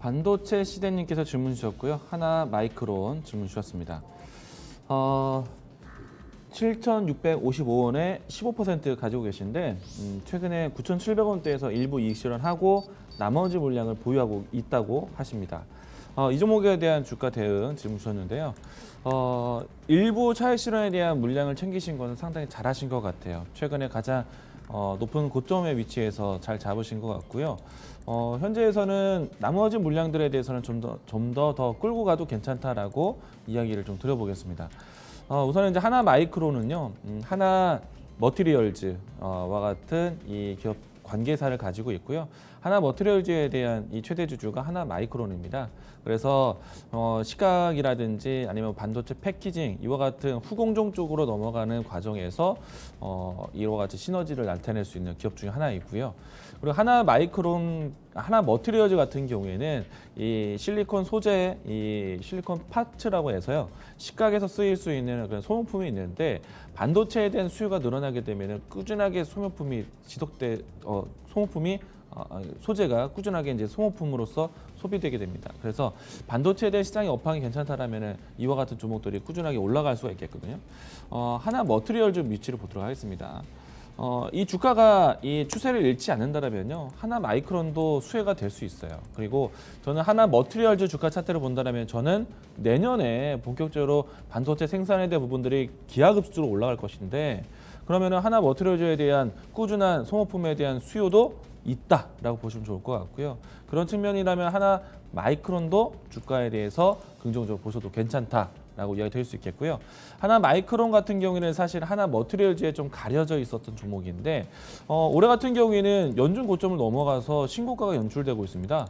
반도체 시대님께서 질문 주셨고요. 하나 마이크론 질문 주셨습니다. 7,655원에 15% 가지고 계신데 최근에 9,700원대에서 일부 이익 실현하고 나머지 물량을 보유하고 있다고 하십니다. 이 종목에 대한 주가 대응 질문 주셨는데요. 일부 차익 실현에 대한 물량을 챙기신 것은 상당히 잘하신 것 같아요. 최근에 가장 높은 고점의 위치에서 잘 잡으신 것 같고요. 현재에서는 나머지 물량들에 대해서는 좀 더 끌고 가도 괜찮다라고 이야기를 좀 드려보겠습니다. 우선 이제 하나 마이크론은요, 하나 머티리얼즈와 같은 이 기업 관계사를 가지고 있고요. 하나 머티리얼즈에 대한 이 최대 주주가 하나 마이크론입니다. 그래서 시각이라든지 아니면 반도체 패키징 이와 같은 후공정 쪽으로 넘어가는 과정에서 이와 같이 시너지를 나타낼 수 있는 기업 중에 하나이고요. 그리고 하나 마이크론, 하나 머티리얼즈 같은 경우에는 이 실리콘 소재, 이 실리콘 파츠라고 해서요, 시각에서 쓰일 수 있는 그런 소모품이 있는데 반도체에 대한 수요가 늘어나게 되면은 꾸준하게 소모품이 소재가 꾸준하게 이제 소모품으로서 소비되게 됩니다. 그래서 반도체에 대한 시장의 업황이 괜찮다라면은 이와 같은 종목들이 꾸준하게 올라갈 수가 있겠거든요. 하나 머티리얼즈 위치를 보도록 하겠습니다. 이 주가가 이 추세를 잃지 않는다라면요, 하나 마이크론도 수혜가 될 수 있어요. 그리고 저는 하나 머티리얼즈 주가 차트를 본다라면 저는 내년에 본격적으로 반도체 생산에 대한 부분들이 기하급수로 올라갈 것인데, 그러면은 하나 머티리얼즈에 대한 꾸준한 소모품에 대한 수요도 있다라고 보시면 좋을 것 같고요. 그런 측면이라면 하나 마이크론도 주가에 대해서 긍정적으로 보셔도 괜찮다라고 이야기 드릴 수 있겠고요. 하나 마이크론 같은 경우에는 사실 하나 머티리얼즈에 좀 가려져 있었던 종목인데 올해 같은 경우에는 연중 고점을 넘어가서 신고가가 연출되고 있습니다.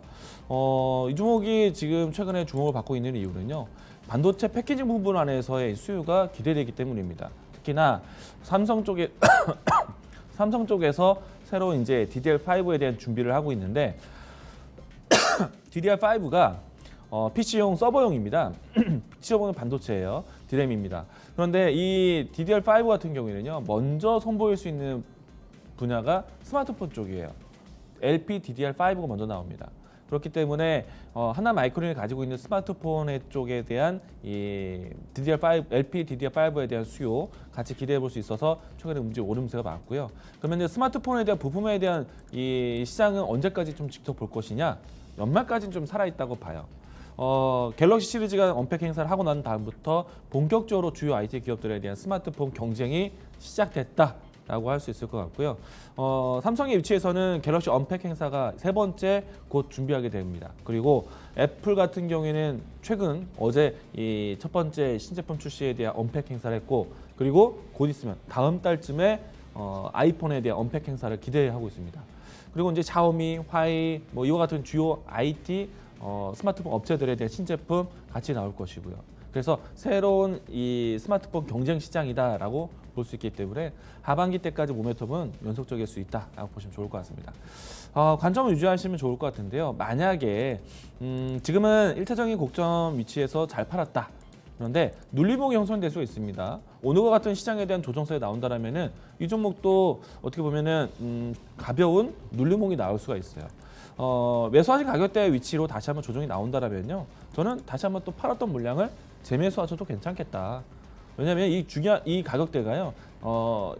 이 종목이 지금 최근에 주목을 받고 있는 이유는요, 반도체 패키징 부분 안에서의 수요가 기대되기 때문입니다. 특히나 삼성 쪽에서 새로 이제 DDR5에 대한 준비를 하고 있는데 DDR5가 PC용 서버용입니다. PC용은 반도체예요. DRAM입니다. 그런데 이 DDR5 같은 경우에는요, 먼저 선보일 수 있는 분야가 스마트폰 쪽이에요. LPDDR5가 먼저 나옵니다. 그렇기 때문에 하나 마이크론이 가지고 있는 스마트폰의 쪽에 대한 이 LPDDR5에 대한 수요 같이 기대해 볼 수 있어서 최근에 오름세가 많고요. 그러면 이제 스마트폰에 대한 부품에 대한 이 시장은 언제까지 좀 직접 볼 것이냐? 연말까지는 좀 살아있다고 봐요. 갤럭시 시리즈가 언팩 행사를 하고 난 다음부터 본격적으로 주요 IT 기업들에 대한 스마트폰 경쟁이 시작됐다라고 할 수 있을 것 같고요. 삼성의 위치에서는 갤럭시 언팩 행사가 세 번째 곧 준비하게 됩니다. 그리고 애플 같은 경우에는 최근 어제 이 첫 번째 신제품 출시에 대한 언팩 행사를 했고, 그리고 곧 있으면 다음 달쯤에 아이폰에 대한 언팩 행사를 기대하고 있습니다. 그리고 이제 샤오미, 화이 뭐 이와 같은 주요 IT 스마트폰 업체들에 대한 신제품 같이 나올 것이고요. 그래서 새로운 이 스마트폰 경쟁 시장이다라고 볼 수 있기 때문에 하반기 때까지 모멘텀은 연속적일 수 있다라고 보시면 좋을 것 같습니다. 관점을 유지하시면 좋을 것 같은데요. 만약에 지금은 1차적인 고점 위치에서 잘 팔았다. 그런데 눌림목이 형성될 수가 있습니다. 오늘과 같은 시장에 대한 조정세가 나온다면은 이 종목도 어떻게 보면은 가벼운 눌림목이 나올 수가 있어요. 매수하신 가격대 위치로 다시 한번 조정이 나온다면요, 저는 다시 한번 또 팔았던 물량을 재매수하셔도 괜찮겠다. 왜냐하면 이 가격대가요,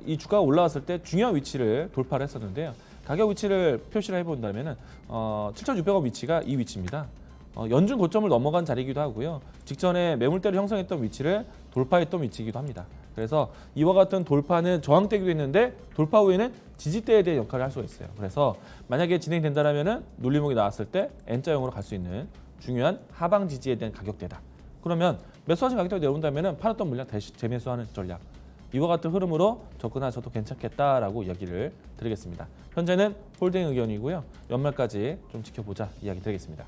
이 주가가 올라왔을 때 중요한 위치를 돌파를 했었는데요. 가격 위치를 표시를 해본다면은 7,600원 위치가 이 위치입니다. 연중 고점을 넘어간 자리이기도 하고요. 직전에 매물대를 형성했던 위치를 돌파했던 위치이기도 합니다. 그래서 이와 같은 돌파는 저항대기도 있는데 돌파 후에는 지지대에 대한 역할을 할 수가 있어요. 그래서 만약에 진행된다면은 눌림목이 나왔을 때 N자형으로 갈 수 있는 중요한 하방 지지에 대한 가격대다. 그러면 매수하신 가격대가 내려온다면은 팔았던 물량 다시 재매수하는 전략. 이와 같은 흐름으로 접근하셔도 괜찮겠다라고 이야기를 드리겠습니다. 현재는 홀딩 의견이고요. 연말까지 좀 지켜보자 이야기 드리겠습니다.